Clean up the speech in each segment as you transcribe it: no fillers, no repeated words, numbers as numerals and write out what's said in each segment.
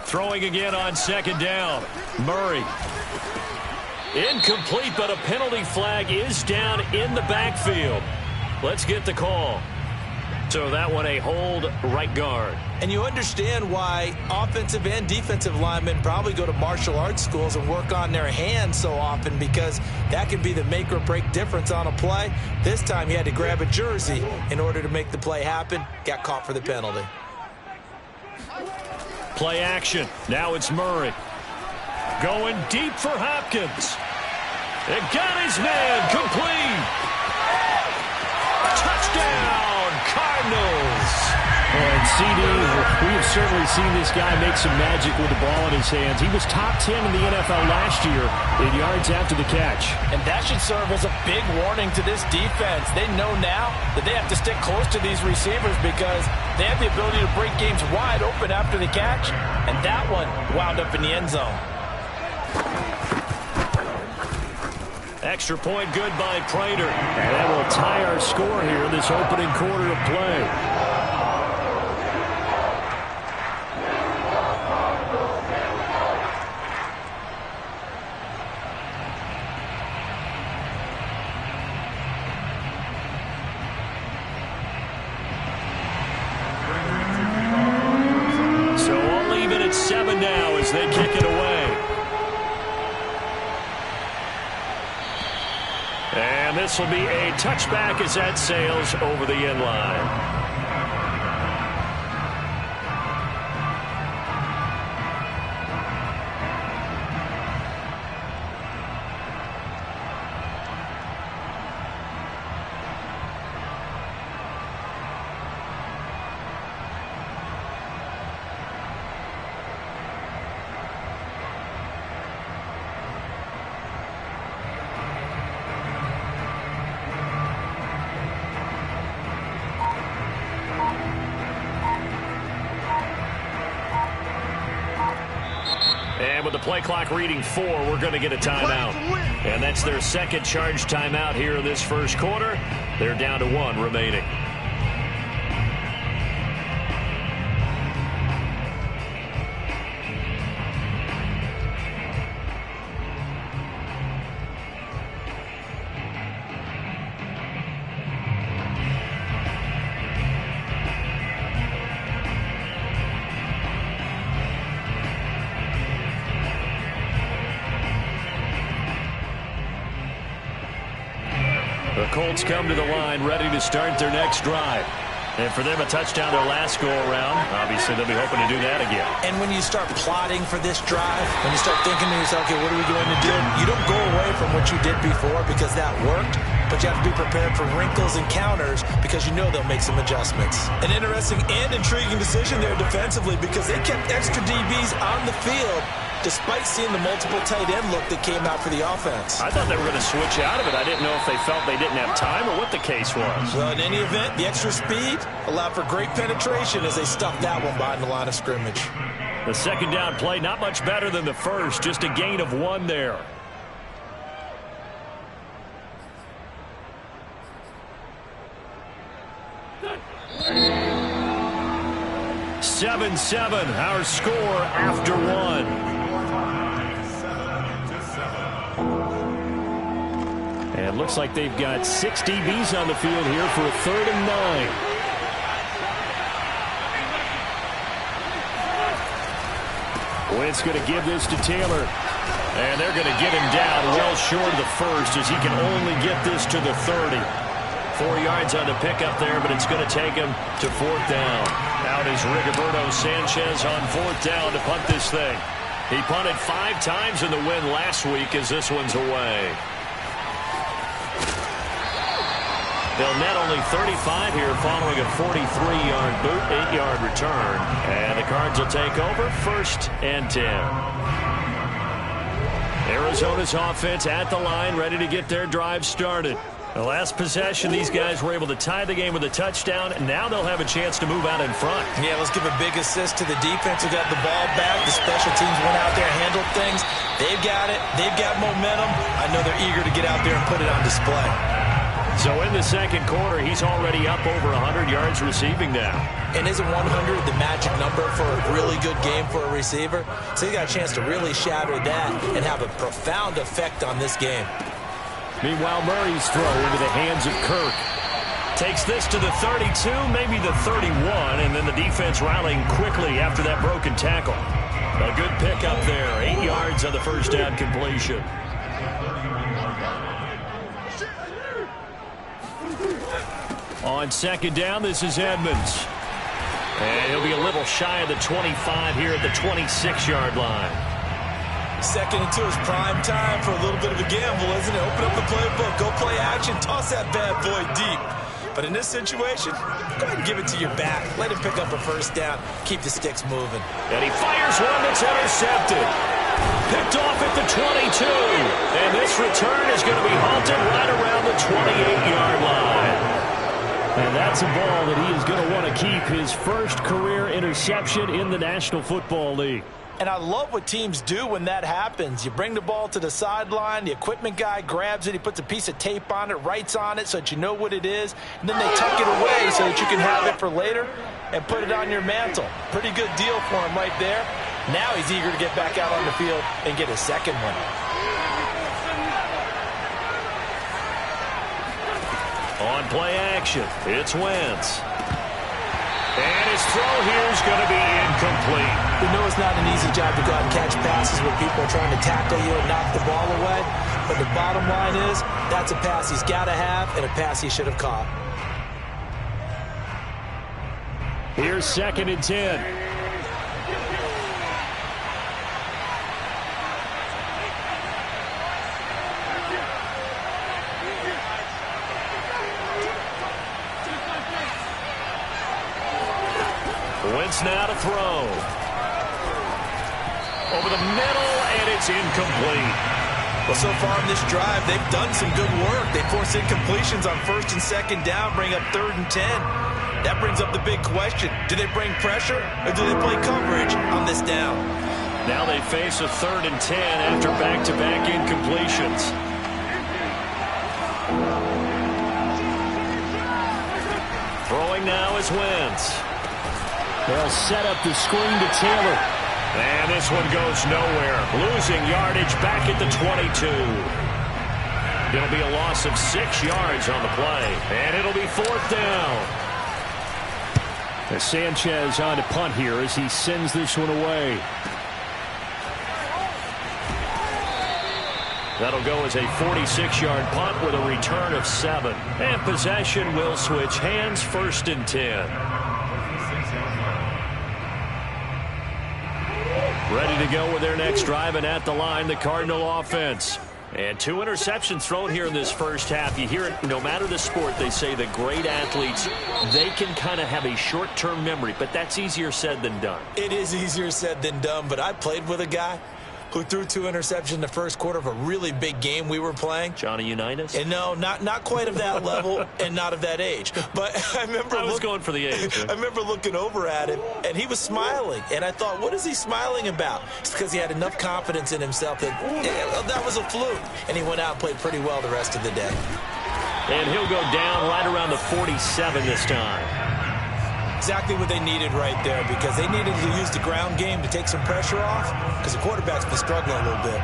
Throwing again on second down. Murray. Incomplete, but a penalty flag is down in the backfield. Let's get the call. So that one a hold right guard. And you understand why offensive and defensive linemen probably go to martial arts schools and work on their hands so often, because that can be the make or break difference on a play. This time he had to grab a jersey in order to make the play happen. Got caught for the penalty. Play action. Now it's Murray. Going deep for Hopkins. It got his man. Complete. Touchdown, Cardinals. And CD, we have certainly seen this guy make some magic with the ball in his hands. He was top 10 in the NFL last year in yards after the catch. And that should serve as a big warning to this defense. They know now that they have to stick close to these receivers because they have the ability to break games wide open after the catch. And that one wound up in the end zone. Extra point good by Prater. And that will tie our score here in this opening quarter of play. So all even at 7 now as they kick it away. And this will be a touchback as that sails over the end line. And with the play clock reading 4, we're going to get a timeout. And that's their second charge timeout here in this first quarter. They're down to 1 remaining. The Colts come to the line ready to start their next drive. And for them, a touchdown their last go-around. Obviously, they'll be hoping to do that again. And when you start plotting for this drive, when you start thinking to yourself, okay, what are we going to do? You don't go away from what you did before because that worked, but you have to be prepared for wrinkles and counters because you know they'll make some adjustments. An interesting and intriguing decision there defensively because they kept extra DBs on the field despite seeing the multiple tight end look that came out for the offense. I thought they were going to switch out of it. I didn't know if they felt they didn't have time or what the case was. Well, in any event, the extra speed allowed for great penetration as they stuffed that one behind the line of scrimmage. The second down play, not much better than the first, just a gain of 1 there. "7-7", our score after 1. And it looks like they've got 6 DBs on the field here for a 3rd and 9. Wentz going to give this to Taylor. And they're going to get him down well short of the first as he can only get this to the 30. 4 yards on the pickup there, but it's going to take him to 4th down. Out is Rigoberto Sanchez on 4th down to punt this thing. He punted 5 times in the win last week as this one's away. They'll net only 35 here following a 43-yard boot, 8-yard return. And the Cards will take over 1st and 10. Arizona's offense at the line, ready to get their drive started. The last possession, these guys were able to tie the game with a touchdown, and now they'll have a chance to move out in front. Yeah, let's give a big assist to the defense who got the ball back. The special teams went out there and handled things. They've got it. They've got momentum. I know they're eager to get out there and put it on display. So in the second quarter, he's already up over 100 yards receiving now. And isn't 100 the magic number for a really good game for a receiver? So he got a chance to really shatter that and have a profound effect on this game. Meanwhile, Murray's throw into the hands of Kirk. Takes this to the 32, maybe the 31, and then the defense rallying quickly after that broken tackle. A good pickup there, 8 yards on the first down completion. On second down, this is Edmonds. And he'll be a little shy of the 25 here at the 26-yard line. Second and 2 is prime time for a little bit of a gamble, isn't it? Open up the playbook, go play action, toss that bad boy deep. But in this situation, go ahead and give it to your back. Let him pick up a first down, keep the sticks moving. And he fires one that's intercepted. Picked off at the 22. And this return is going to be halted right around the 28-yard line. And that's a ball that he is going to want to keep, his first career interception in the National Football League. And I love what teams do when that happens. You bring the ball to the sideline, the equipment guy grabs it, he puts a piece of tape on it, writes on it so that you know what it is, and then they tuck it away so that you can have it for later and put it on your mantle. Pretty good deal for him right there. Now he's eager to get back out on the field and get his second one. On play action, it's Wentz. And his throw here is going to be incomplete. We know it's not an easy job to go out and catch passes where people are trying to tackle you and knock the ball away. But the bottom line is, that's a pass he's got to have and a pass he should have caught. Here's second and 10. Wentz now to throw. Over the middle, and it's incomplete. Well, so far in this drive, they've done some good work. They force incompletions on first and second down, bring up third and 10. That brings up the big question. Do they bring pressure, or do they play coverage on this down? Now they face a third and 10 after back-to-back incompletions. Throwing now is Wentz. They'll set up the screen to Taylor. And this one goes nowhere. Losing yardage back at the 22. It'll be a loss of 6 yards on the play. And it'll be fourth down. As Sanchez on to punt here as he sends this one away. That'll go as a 46-yard punt with a return of 7. And possession will switch hands, first and 10. Ready to go with their next drive, and at the line, the Cardinal offense. And 2 interceptions thrown here in this first half. You hear it, no matter the sport, they say the great athletes, they can kind of have a short-term memory, but that's easier said than done. It is easier said than done, but I played with a guy who threw 2 interceptions in the first quarter of a really big game we were playing. Johnny Unitas? And no, not quite of that level and not of that age. But I remember I was going for the age. I remember looking over at him, and he was smiling. And I thought, what is he smiling about? It's because he had enough confidence in himself that that was a fluke. And he went out and played pretty well the rest of the day. And he'll go down right around the 47 this time. Exactly what they needed right there, because they needed to use the ground game to take some pressure off, because the quarterback's been struggling a little bit.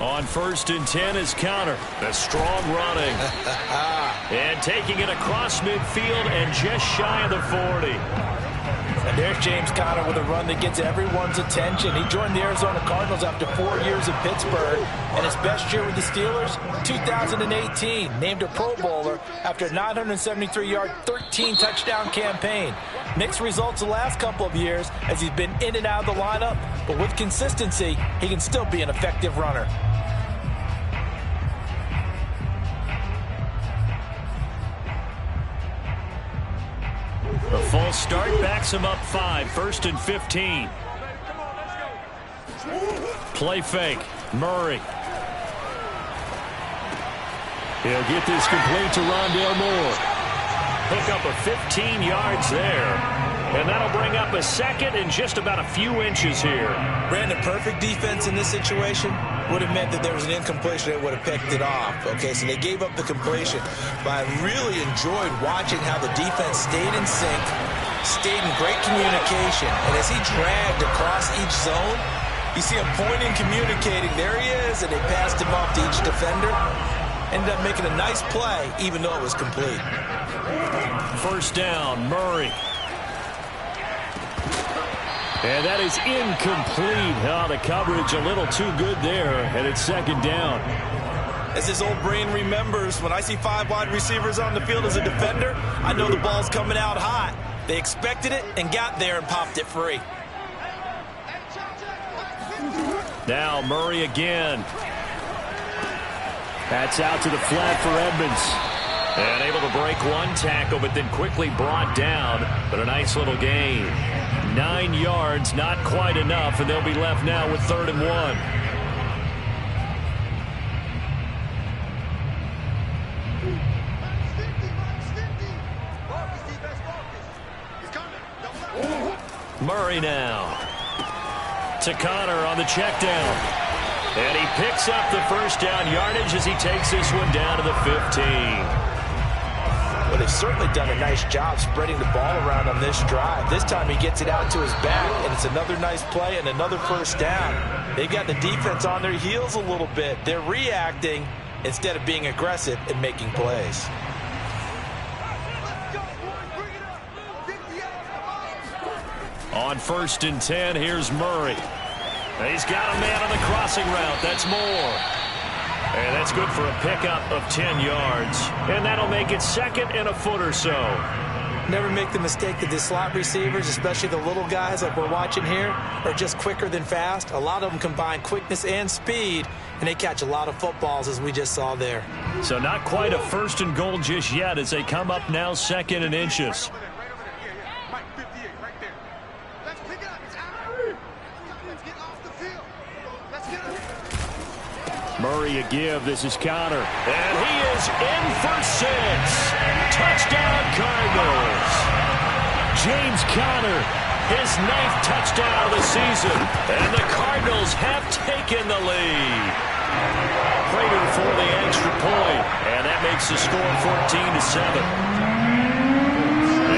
On first and 10 is Counter. A strong running. And taking it across midfield and just shy of the 40. And there's James Conner with a run that gets everyone's attention. He joined the Arizona Cardinals after 4 years in Pittsburgh. And his best year with the Steelers, 2018. Named a Pro Bowler after a 973-yard, 13-touchdown campaign. Mixed results the last couple of years as he's been in and out of the lineup. But with consistency, he can still be an effective runner. The false start backs him up 5, first and 15. Play fake, Murray. He'll get this complete to Rondale Moore. Pick up a 15 yards there. And that'll bring up a second and just about a few inches here. Brandon, perfect defense in this situation would have meant that there was an incompletion that would have picked it off. Okay, so they gave up the completion. But I really enjoyed watching how the defense stayed in sync, stayed in great communication. And as he dragged across each zone, you see him pointing, communicating. There he is, and they passed him off to each defender. Ended up making a nice play, even though it was complete. First down, Murray. And that is incomplete. Oh, the coverage a little too good there, and it's second down. As his old brain remembers, when I see 5 wide receivers on the field as a defender, I know the ball's coming out hot. They expected it and got there and popped it free. Now Murray again. That's out to the flat for Edmonds. And able to break one tackle, but then quickly brought down. But a nice little gain. 9 yards, not quite enough, and they'll be left now with 3rd and 1. Murray now to Connor on the check down. And he picks up the first down yardage as he takes this one down to the 15. Well, they've certainly done a nice job spreading the ball around on this drive. This time he gets it out to his back, and it's another nice play and another first down. They've got the defense on their heels a little bit. They're reacting instead of being aggressive and making plays. On 1st and 10, here's Murray. He's got a man on the crossing route. That's Moore. And that's good for a pickup of 10 yards. And that'll make it 2nd and a foot or so. Never make the mistake that the slot receivers, especially the little guys like we're watching here, are just quicker than fast. A lot of them combine quickness and speed, and they catch a lot of footballs, as we just saw there. So not quite a 1st and goal just yet as they come up now 2nd and inches. Murray a give. This is Connor. And he is in for 6. Touchdown, Cardinals. James Conner, his 9th touchdown of the season. And the Cardinals have taken the lead. Prater for the extra point. And that makes the score 14-7.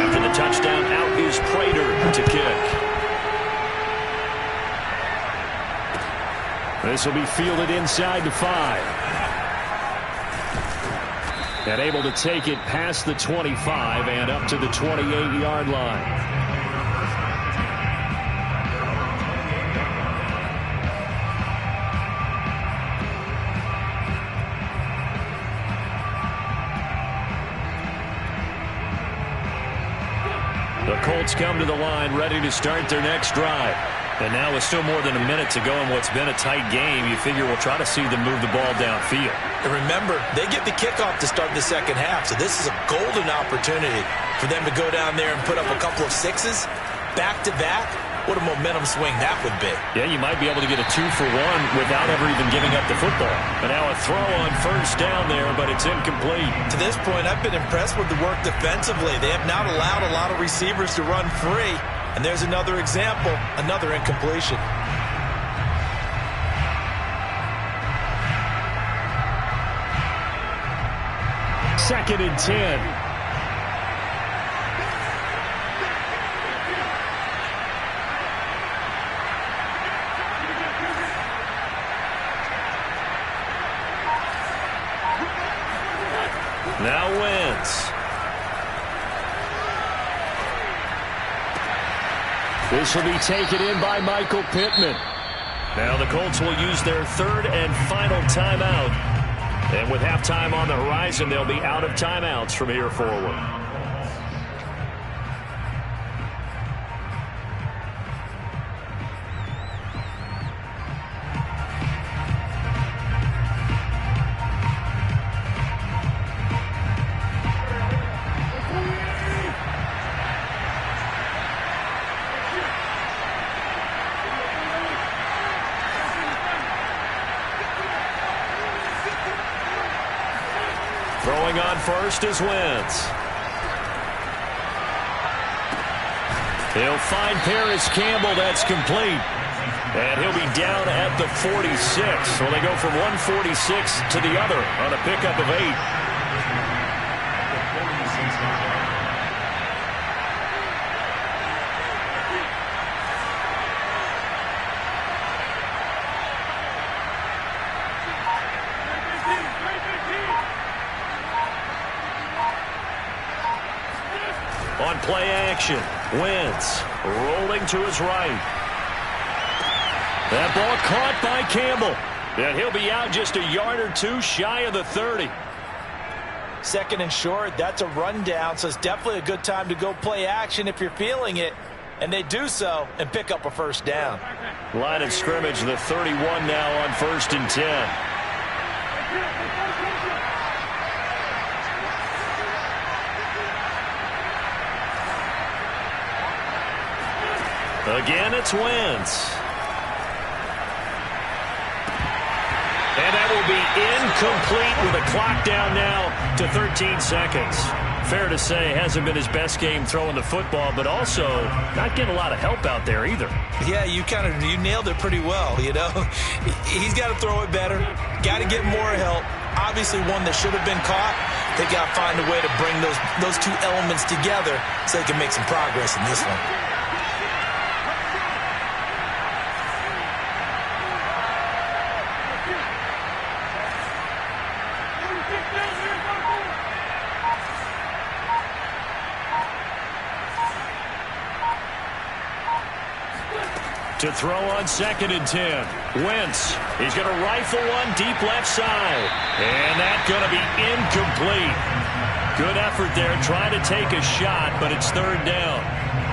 After the touchdown, out is Prater to kick. This will be fielded inside the 5. And able to take it past the 25 and up to the 28-yard line. The Colts come to the line ready to start their next drive. And now with still more than a minute to go in what's been a tight game, you figure we'll try to see them move the ball downfield. And remember, they get the kickoff to start the second half, so this is a golden opportunity for them to go down there and put up a couple of 6s back-to-back. What a momentum swing that would be. Yeah, you might be able to get a 2-for-1 without ever even giving up the football. But now a throw on first down there, but it's incomplete. To this point, I've been impressed with the work defensively. They have not allowed a lot of receivers to run free. And there's another example, another incompletion. Second and 10. Now Wentz. This will be taken in by Michael Pittman. Now the Colts will use their 3rd and final timeout. And with halftime on the horizon, they'll be out of timeouts from here forward. Throwing on first is Wentz. He'll find Paris Campbell. That's complete. And he'll be down at the 46. So they go from 146 to the other on a pickup of 8. On play action, Wentz rolling to his right. That ball caught by Campbell. And he'll be out just a yard or two shy of the 30. Second and short, that's a rundown, so it's definitely a good time to go play action if you're feeling it. And they do so and pick up a first down. Line of scrimmage, the 31 now on 1st and 10. Again, it's Wentz. And that will be incomplete with a clock down now to 13 seconds. Fair to say, hasn't been his best game throwing the football, but also not getting a lot of help out there either. Yeah, you nailed it pretty well, you know. He's got to throw it better, got to get more help. Obviously one that should have been caught. They got to find a way to bring those two elements together so they can make some progress in this one. To throw on 2nd and 10. Wentz. He's going to rifle one deep left side. And that's going to be incomplete. Good effort there trying to take a shot, but it's 3rd down.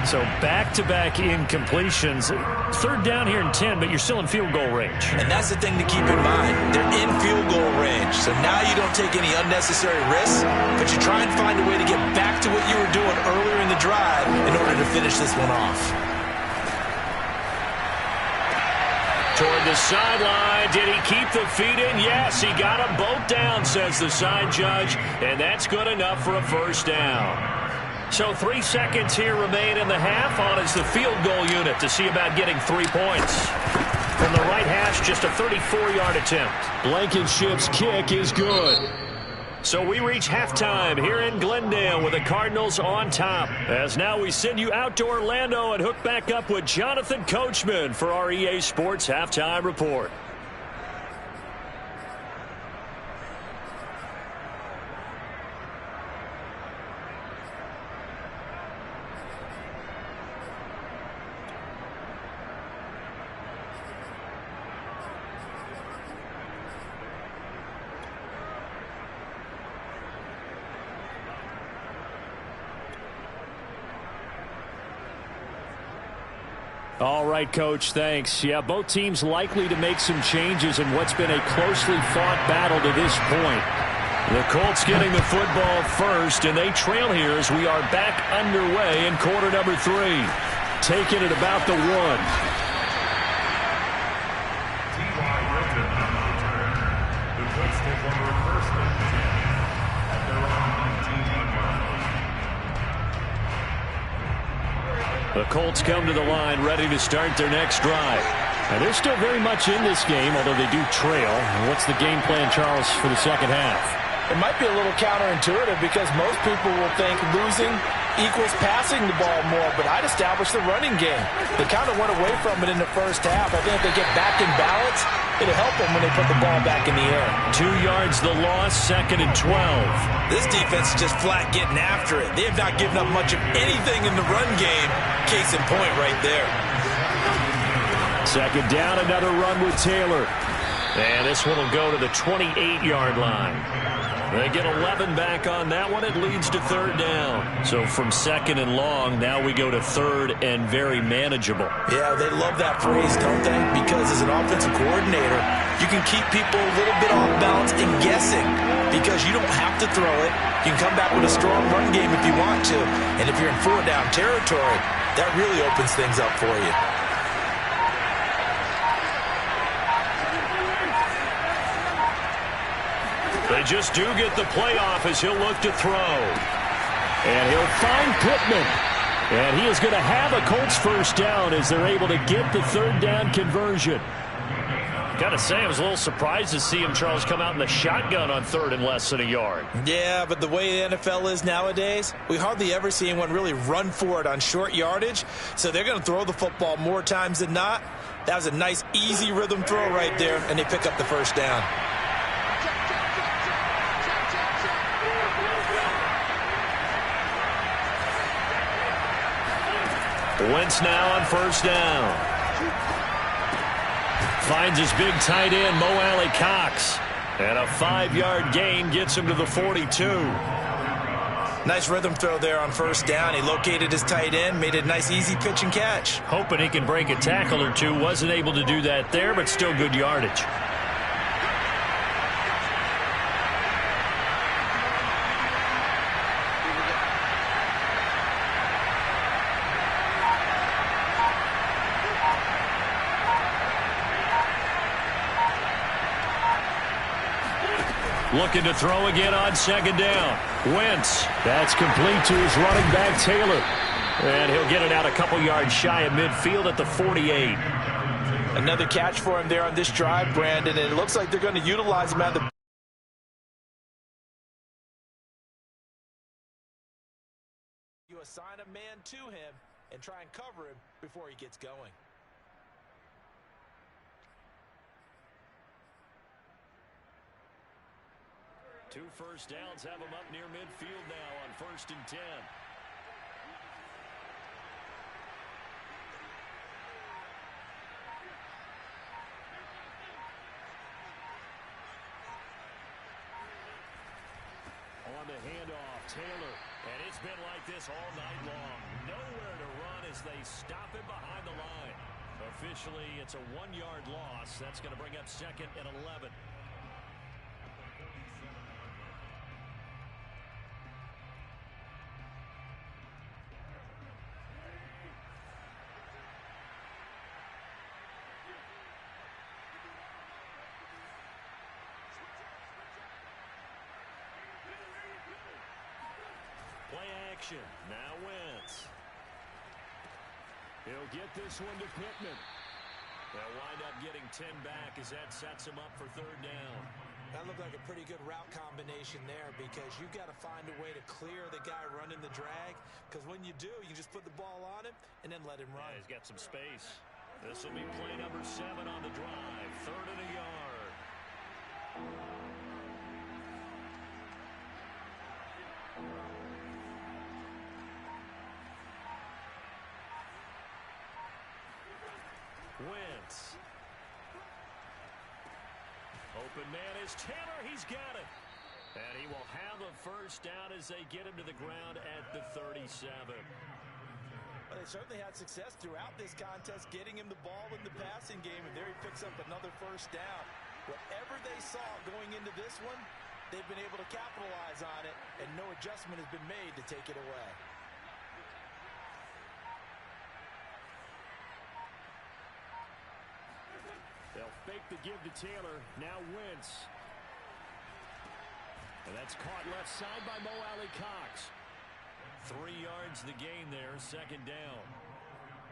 So back-to-back incompletions. 3rd down here in 10, but you're still in field goal range. And that's the thing to keep in mind. They're in field goal range. So now you don't take any unnecessary risks, but you try and find a way to get back to what you were doing earlier in the drive in order to finish this one off. Toward the sideline. Did he keep the feet in? Yes, he got them both down, says the side judge. And that's good enough for a first down. So 3 seconds here remain in the half. On is the field goal unit to see about getting 3 points. From the right hash, just a 34-yard attempt. Blankenship's kick is good. So we reach halftime here in Glendale with the Cardinals on top. As now we send you out to Orlando and hook back up with Jonathan Coachman for our EA Sports Halftime Report. All right, Coach, thanks. Yeah, both teams likely to make some changes in what's been a closely fought battle to this point. The Colts getting the football first, and they trail here as we are back underway in quarter number 3. Taking it about the 1. The Colts come to the line ready to start their next drive. And they're still very much in this game, although they do trail. And what's the game plan, Charles, for the second half? It might be a little counterintuitive because most people will think losing equals passing the ball more, but I'd establish the running game. They kind of went away from it in the first half. I think if they get back in balance, it'll help them when they put the ball back in the air. 2 yards the loss, 2nd and 12. This defense is just flat getting after it. They have not given up much of anything in the run game. Case in point right there. 2nd down, another run with Taylor. And this one will go to the 28-yard line. They get 11 back on that one. It leads to 3rd down. So from 2nd and long, now we go to 3rd and very manageable. Yeah, they love that phrase, don't they? Because as an offensive coordinator, you can keep people a little bit off balance and guessing because you don't have to throw it. You can come back with a strong run game if you want to. And if you're in 4-down territory, that really opens things up for you. They just do get the playoff as he'll look to throw. And he'll find Pittman. And he is going to have a Colts first down as they're able to get the third down conversion. Got to say, I was a little surprised to see him, Charles, come out in the shotgun on third and less than a yard. Yeah, but the way the NFL is nowadays, we hardly ever see anyone really run for it on short yardage. So they're going to throw the football more times than not. That was a nice, easy rhythm throw right there, and they pick up the first down. Wentz now on first down. Finds his big tight end, Mo Alley-Cox. And a 5-yard gain gets him to the 42. Nice rhythm throw there on first down. He located his tight end, made a nice easy pitch and catch. Hoping he can break a tackle or two. Wasn't able to do that there, but still good yardage. Looking to throw again on second down. Wentz. That's complete to his running back, Taylor. And he'll get it out a couple yards shy of midfield at the 48. Another catch for him there on this drive, Brandon, and it looks like they're going to utilize him at the... You assign a man to him and try and cover him before he gets going. Two first downs have him up near midfield now on 1st and 10. On the handoff, Taylor. And it's been like this all night long. Nowhere to run as they stop him behind the line. Officially, it's a 1-yard loss. That's going to bring up 2nd and 11. Now Wentz. He'll get this one to Pittman. They'll wind up getting 10 back as that sets him up for third down. That looked like a pretty good route combination there because you've got to find a way to clear the guy running the drag, because when you do, you just put the ball on him and then let him run. Yeah, he's got some space. This will be play number 7 on the drive. 3rd and a yard. Wentz. Open man is Taylor. He's got it. And he will have a first down as they get him to the ground at the 37. Well, they certainly had success throughout this contest, getting him the ball in the passing game, and there he picks up another first down. Whatever they saw going into this one, they've been able to capitalize on it, and no adjustment has been made to take it away. They'll fake the give to Taylor. Now Wentz. And that's caught left side by Mo Alley-Cox. 3 yards the gain there, 2nd down.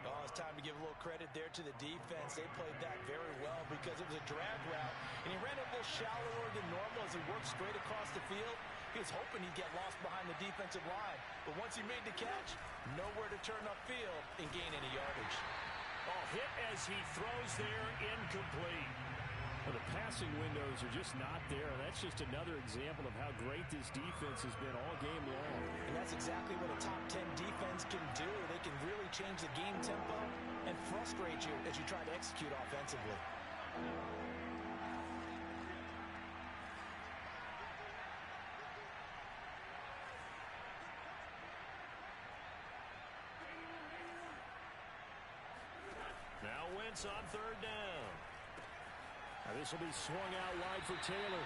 Oh, it's time to give a little credit there to the defense. They played that very well because it was a drag route, and he ran a little shallower than normal as he worked straight across the field. He was hoping he'd get lost behind the defensive line, but once he made the catch, nowhere to turn upfield and gain any yardage. Oh, hit as he throws there, incomplete. Well, the passing windows are just not there. That's just another example of how great this defense has been all game long. And that's exactly what a top 10 defense can do. They can really change the game tempo and frustrate you as you try to execute offensively. Now Wentz on 3rd down. Now this will be swung out wide for Taylor.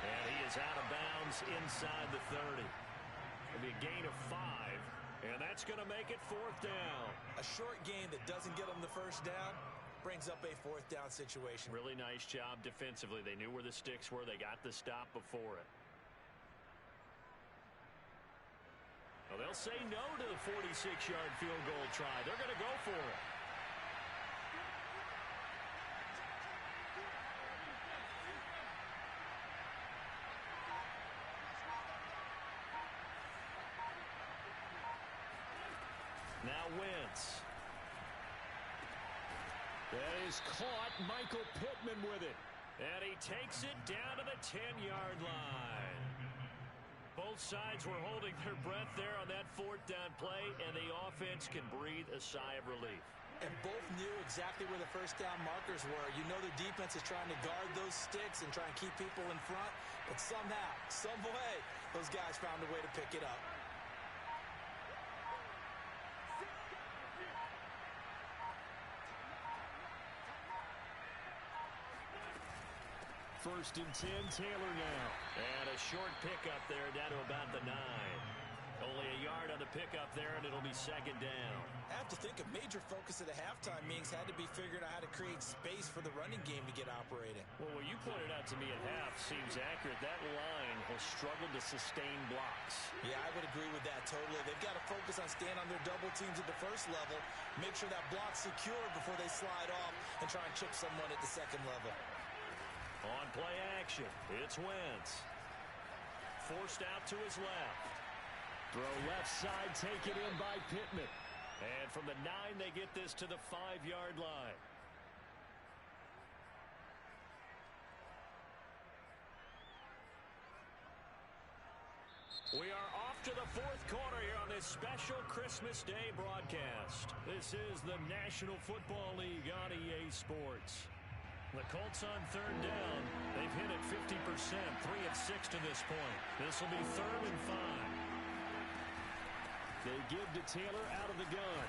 And he is out of bounds inside the 30. It'll be a gain of 5. And that's going to make it 4th down. A short gain that doesn't get them the first down brings up a 4th down situation. Really nice job defensively. They knew where the sticks were. They got the stop before it. Well, they'll say no to the 46-yard field goal try. They're going to go for it. Now Wentz. That is caught. Michael Pittman with it. And he takes it down to the 10-yard line. Both sides were holding their breath there on that fourth down play, and the offense can breathe a sigh of relief. And both knew exactly where the first down markers were. You know the defense is trying to guard those sticks and try and keep people in front, but somehow, some way, those guys found a way to pick it up. First and 10, Taylor now. And a short pickup there down to about the 9. Only a yard on the pickup there, and it'll be second down. I have to think a major focus at the halftime meetings had to be figuring out how to create space for the running game to get operating. Well, what you pointed out to me at half seems accurate. That line has struggled to sustain blocks. Yeah, I would agree with that totally. They've got to focus on staying on their double teams at the first level, make sure that block's secure before they slide off and try and chip someone at the second level. On play action, it's Wentz. Forced out to his left. Throw left side, taken in by Pittman. And from the 9, they get this to the 5-yard line. We are off to the fourth quarter here on this special Christmas Day broadcast. This is the National Football League on EA Sports. The Colts on third down. They've hit it 50%, 3 of 6 to this point. This will be 3rd and 5. They give to Taylor out of the gun.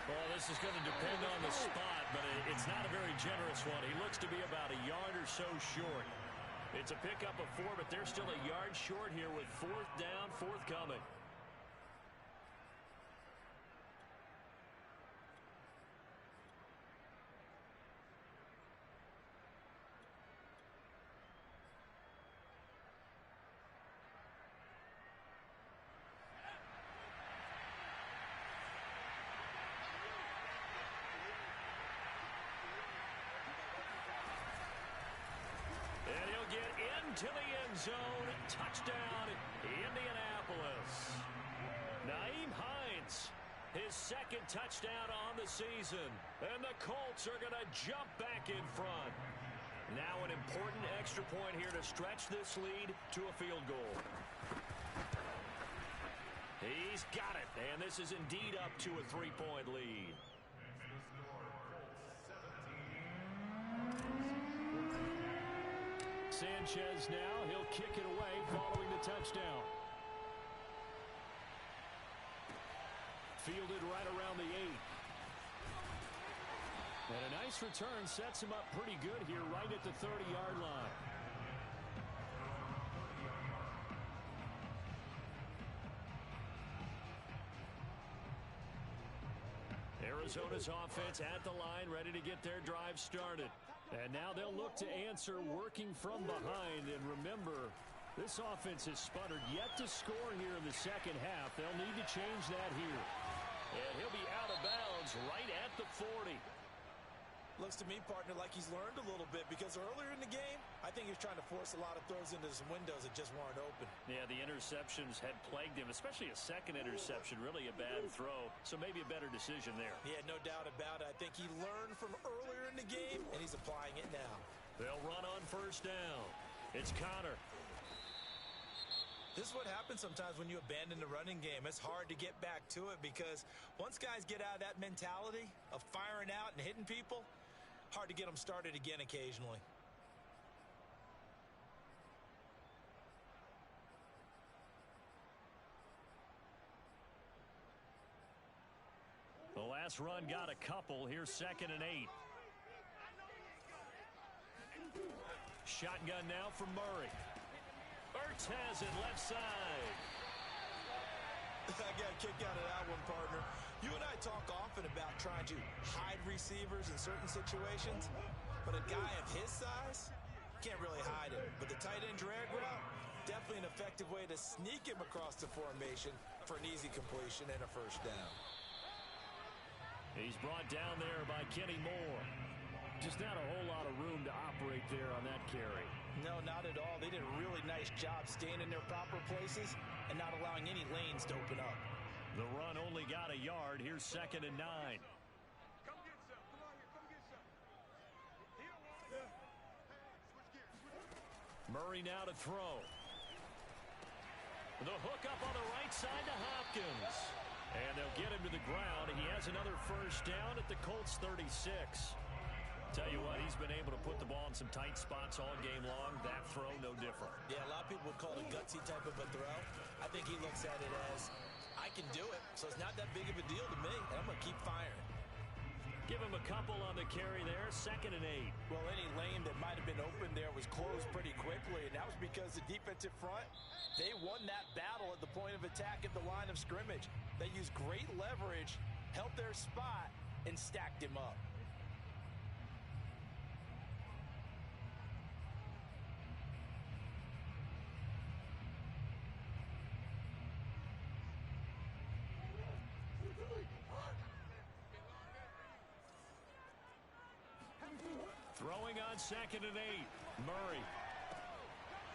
Well, this is going to depend on the spot, but it's not a very generous one. He looks to be about a yard or so short. It's a pickup of 4, but they're still a yard short here with 4th down, forthcoming. To the end zone. Touchdown, Indianapolis. Nyheim Hines, his 2nd touchdown on the season. And the Colts are going to jump back in front. Now an important extra point here to stretch this lead to a field goal. He's got it. And this is indeed up to a 3-point lead. Sanchez now, he'll kick it away following the touchdown. Fielded right around the 8. And a nice return sets him up pretty good here right at the 30-yard line. Arizona's offense at the line, ready to get their drive started. And now they'll look to answer working from behind. And remember, this offense has sputtered yet to score here in the second half. They'll need to change that here. And he'll be out of bounds right at the 40. Looks to me, partner, like he's learned a little bit because earlier in the game, I think he was trying to force a lot of throws into some windows that just weren't open. Yeah, the interceptions had plagued him, especially a second interception, really a bad throw. So maybe a better decision there. Yeah, no doubt about it. I think he learned from earlier in the game, and he's applying it now. They'll run on first down. It's Connor. This is what happens sometimes when you abandon the running game. It's hard to get back to it because once guys get out of that mentality of firing out and hitting people, hard to get them started again occasionally. The last run got a couple. Here's 2nd and 8. Shotgun now for Murray. Ertz has it left side. I got a kick out of that one, partner. You and I talk often about trying to hide receivers in certain situations, but a guy of his size can't really hide him. But the tight end drag route, definitely an effective way to sneak him across the formation for an easy completion and a first down. He's brought down there by Kenny Moore. Just not a whole lot of room to operate there on that carry. No, not at all. They did a really nice job staying in their proper places and not allowing any lanes to open up. The run only got a yard. Here's 2nd and 9. Murray now to throw. The hook up on the right side to Hopkins. And they'll get him to the ground. He has another first down at the Colts 36. Tell you what, he's been able to put the ball in some tight spots all game long. That throw, no different. Yeah, a lot of people would call it a gutsy type of a throw. I think he looks at it as, I can do it, so it's not that big of a deal to me, and I'm going to keep firing. Give him a couple on the carry there, 2nd and 8. Well, any lane that might have been open there was closed pretty quickly, and that was because the defensive front, they won that battle at the point of attack at the line of scrimmage. They used great leverage, held their spot, and stacked him up. Throwing on 2nd and 8. Murray.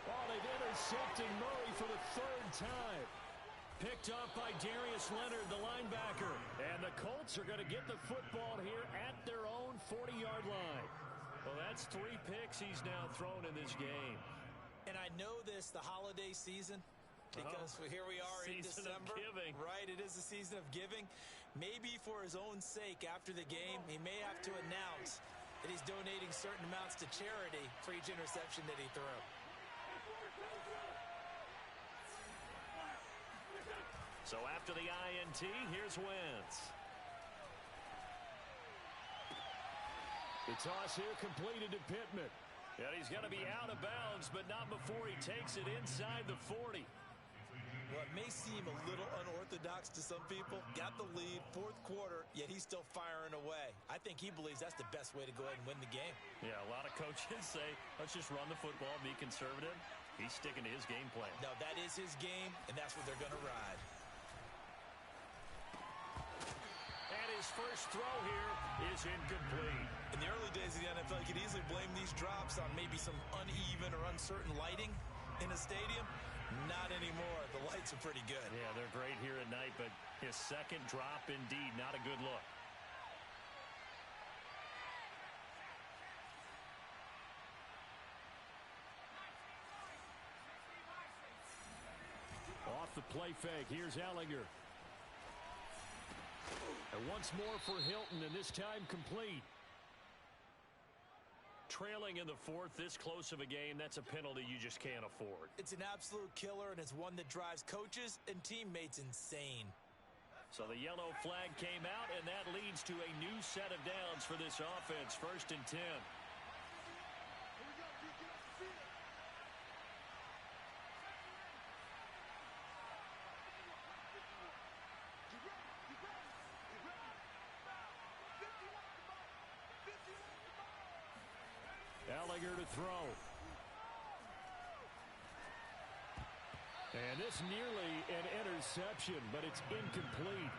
Oh, they've intercepted Murray for the 3rd time. Picked up by Darius Leonard, the linebacker. And the Colts are going to get the football here at their own 40-yard line. Well, that's 3 picks he's now thrown in this game. And I know this, the holiday season, because here we are in December. Right, it is the season of giving. Maybe for his own sake after the game, he may have to announce that he's donating certain amounts to charity for each interception that he threw. So after the INT, here's Wentz. The toss here completed to Pittman. And he's going to be out of bounds, but not before he takes it inside the 40. Well, it may seem a little unorthodox to some people. Got the lead, 4th quarter, yet he's still firing away. I think he believes that's the best way to go ahead and win the game. Yeah, a lot of coaches say, let's just run the football, be conservative. He's sticking to his game plan. No, that is his game, and that's what they're going to ride. And his first throw here is incomplete. In the early days of the NFL, you could easily blame these drops on maybe some uneven or uncertain lighting in a stadium. Not anymore. The lights are pretty good. Yeah, they're great here at night, but his 2nd drop, indeed, not a good look. Off the play fake, here's Ehlinger. And once more for Hilton, and this time complete. Trailing in the 4th, this close of a game, that's a penalty you just can't afford. It's an absolute killer, and it's one that drives coaches and teammates insane. So the yellow flag came out, and that leads to a new set of downs for this offense. 1st and 10. Ehlinger to throw. And this nearly an interception, but it's incomplete.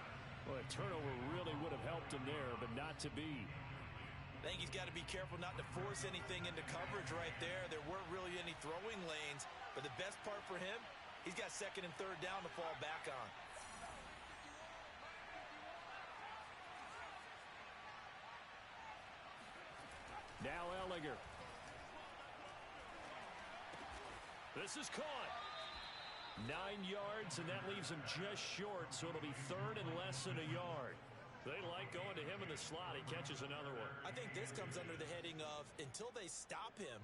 Well, a turnover really would have helped him there, but not to be. I think he's got to be careful not to force anything into coverage right there. There weren't really any throwing lanes, but the best part for him, he's got 2nd and 3rd down to fall back on. Now Ehlinger. This is caught. 9 yards, and that leaves him just short, so it'll be 3rd and less than a yard. They like going to him in the slot. He catches another one. I think this comes under the heading of, until they stop him,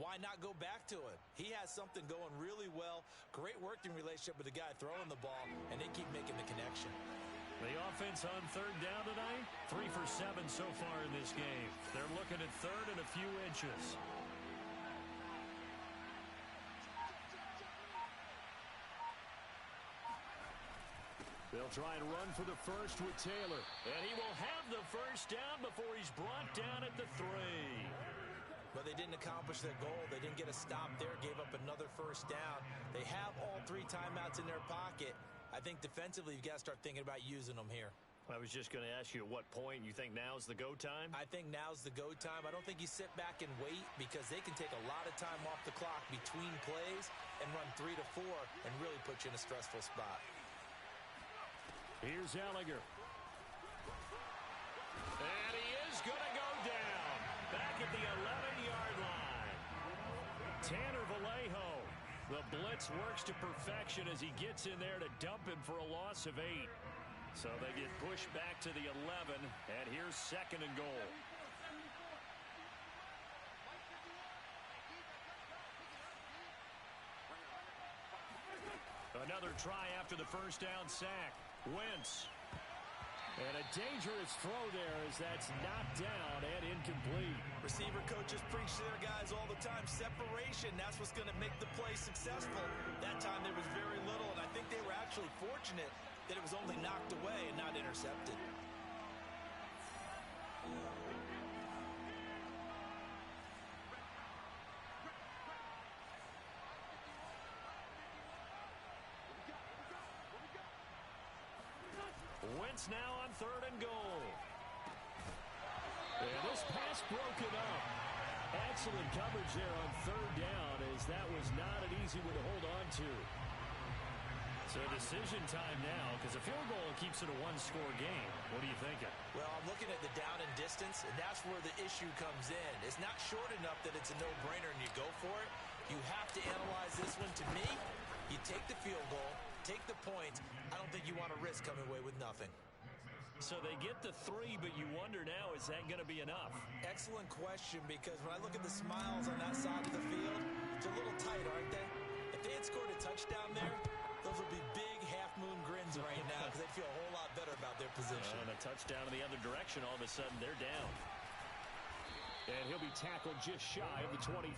why not go back to him? He has something going really well. Great working relationship with the guy throwing the ball, and they keep making the connection. The offense on 3rd down tonight, 3 for 7 so far in this game. They're looking at 3rd and a few inches. They'll try and run for the first with Taylor. And he will have the first down before he's brought down at the 3. But they didn't accomplish their goal. They didn't get a stop there, gave up another first down. They have all 3 timeouts in their pocket. I I think defensively you've got to start thinking about using them here. I was just going to ask you at what point you think now's the go time? I think now's the go time. I don't think you sit back and wait because they can take a lot of time off the clock between plays and run 3 to 4 and really put you in a stressful spot. Here's Ehlinger. And he is going to go down. Back at the 11-yard line. Tanner Vallejo. The blitz works to perfection as he gets in there to dump him for a loss of 8. So they get pushed back to the 11, and here's 2nd and goal. Another try after the first down sack. Wentz. And a dangerous throw there as that's knocked down and incomplete. Receiver coaches preach to their guys all the time. Separation, that's what's going to make the play successful. That time there was very little, and I think they were actually fortunate that it was only knocked away and not intercepted. Wentz now on 3rd and goal. And this pass broken up. Excellent coverage there on 3rd down as that was not an easy one to hold on to. So decision time now because a field goal keeps it a one-score game. What are you thinking? Well, I'm looking at the down and distance, and that's where the issue comes in. It's not short enough that it's a no-brainer and you go for it. You have to analyze this one. To me, you take the field goal, take the points. I don't think you want to risk coming away with nothing. So they get the 3, but you wonder now, is that going to be enough? Excellent question, because when I look at the smiles on that side of the field, they're a little tight, aren't they? If they had scored a touchdown there, those would be big half-moon grins right now because they'd feel a whole lot better about their position. And a touchdown in the other direction, all of a sudden they're down. And he'll be tackled just shy of the 25.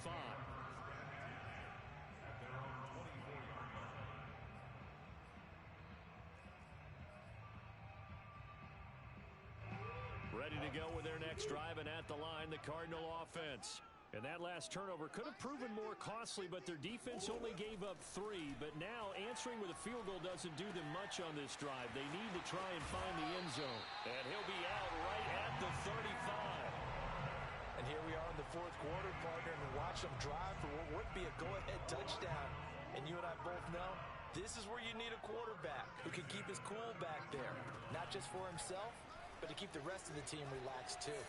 Ready to go with their next drive, and at the line, the Cardinal offense. And that last turnover could have proven more costly, but their defense only gave up 3. But now answering with a field goal doesn't do them much on this drive. They need to try and find the end zone. And he'll be out right at the 35. And here we are in the 4th quarter, partner, and watch them drive for what would be a go-ahead touchdown. And you and I both know this is where you need a quarterback who can keep his cool back there, not just for himself, but to keep the rest of the team relaxed too.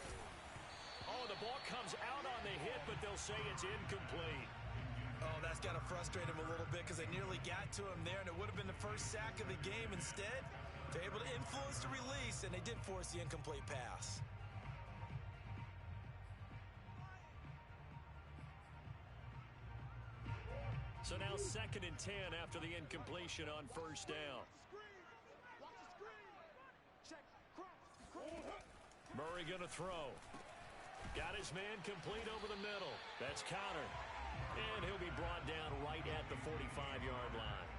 Oh, the ball comes out on the hit, but they'll say it's incomplete. Oh, that's got to frustrate him a little bit because they nearly got to him there, and it would have been the first sack of the game. Instead, they're able to influence the release, and they did force the incomplete pass. So now 2nd and 10 after the incompletion on first down. Murray going to throw. Got his man complete over the middle. That's Connor. And he'll be brought down right at the 45-yard line.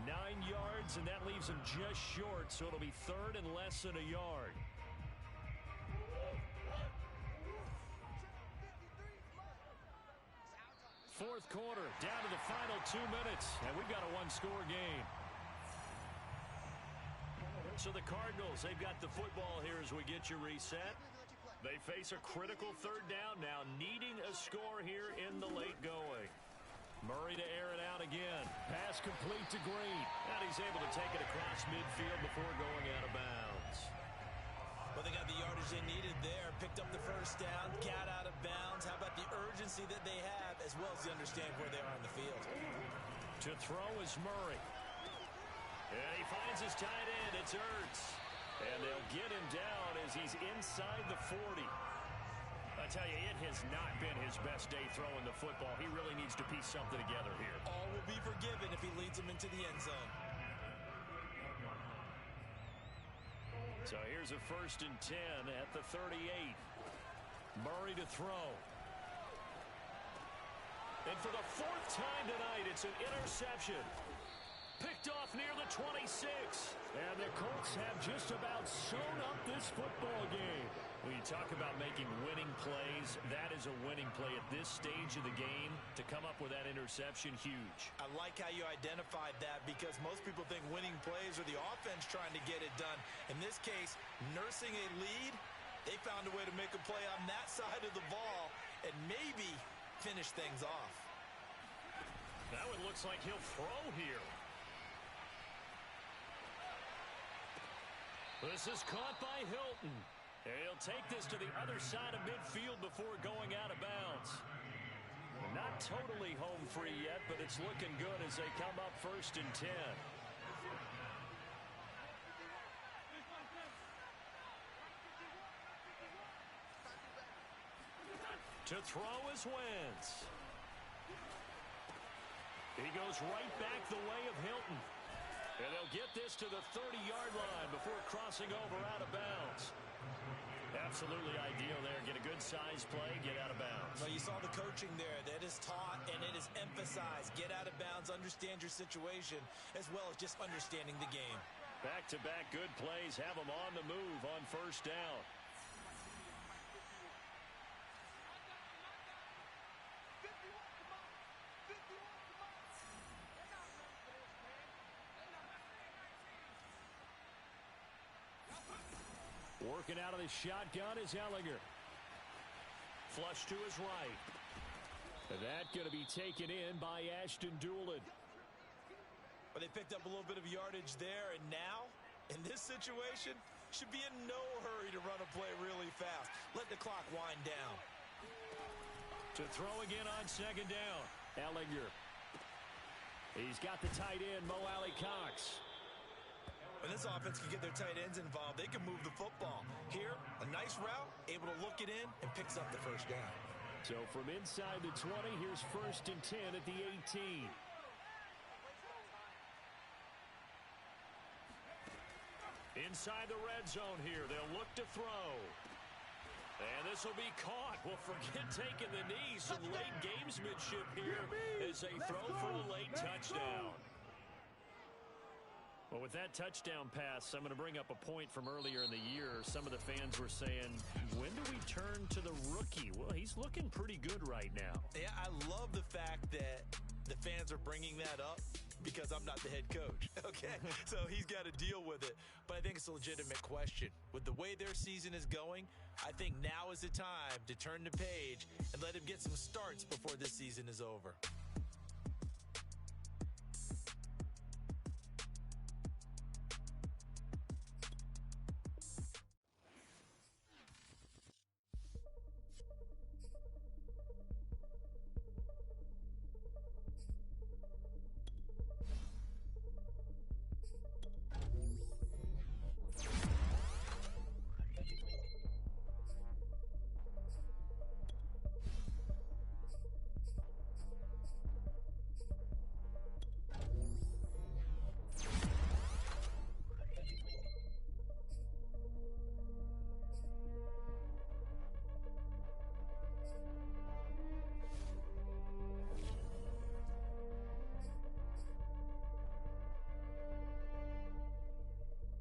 9 yards, and that leaves him just short, so it'll be 3rd and less than a yard. Fourth quarter, down to the final 2 minutes, and we've got a one-score game. So the Cardinals, they've got the football here as we get you reset. They face a critical 3rd down now, needing a score here in the late going. Murray to air it out again. Pass complete to Green. And he's able to take it across midfield before going out of bounds. Well, they got the yardage they needed there. Picked up the first down, got out of bounds. How about the urgency that they have, as well as the understand where they are in the field. To throw is Murray. And he finds his tight end. It's Ertz. And they'll get him down as he's inside the 40. I tell you, it has not been his best day throwing the football. He really needs to piece something together here. All will be forgiven if he leads them into the end zone. So here's a 1st and 10 at the 38. Murray to throw. And for the 4th time tonight, it's an interception. Picked off near the 26. And the Colts have just about sewn up this football game. When you talk about making winning plays, that is a winning play at this stage of the game. To come up with that interception, huge. I like how you identified that, because most people think winning plays are the offense trying to get it done. In this case, nursing a lead, they found a way to make a play on that side of the ball and maybe finish things off. Now it looks like he'll throw here. This is caught by Hilton. And he'll take this to the other side of midfield before going out of bounds. Not totally home free yet, but it's looking good as they come up 1st and 10. To throw is Wentz. He goes right back the way of Hilton. And they'll get this to the 30-yard line before crossing over out of bounds. Absolutely ideal there. Get a good size play, get out of bounds. Well, you saw the coaching there. That is taught and it is emphasized. Get out of bounds, understand your situation, as well as just understanding the game. Back-to-back good plays have them on the move on 1st down. Working out of the shotgun is Ehlinger. Flush to his right. And that going to be taken in by Ashton Dulin. But they picked up a little bit of yardage there, and now, in this situation, should be in no hurry to run a play really fast. Let the clock wind down. To throw again on 2nd down. Ehlinger. He's got the tight end, Mo Alley-Cox. When this offense can get their tight ends involved, they can move the football. Here, a nice route, able to look it in, and picks up the 1st down. So from inside the 20, here's 1st and 10 at the 18. Inside the red zone here, they'll look to throw. And this will be caught. Well, forget taking the knee. Some late gamesmanship here as they throw for a late touchdown. Well, with that touchdown pass, I'm going to bring up a point from earlier in the year. Some of the fans were saying, when do we turn to the rookie? Well, he's looking pretty good right now. Yeah, I love the fact that the fans are bringing that up because I'm not the head coach, okay? So he's got to deal with it. But I think it's a legitimate question. With the way their season is going, I think now is the time to turn the page and let him get some starts before this season is over.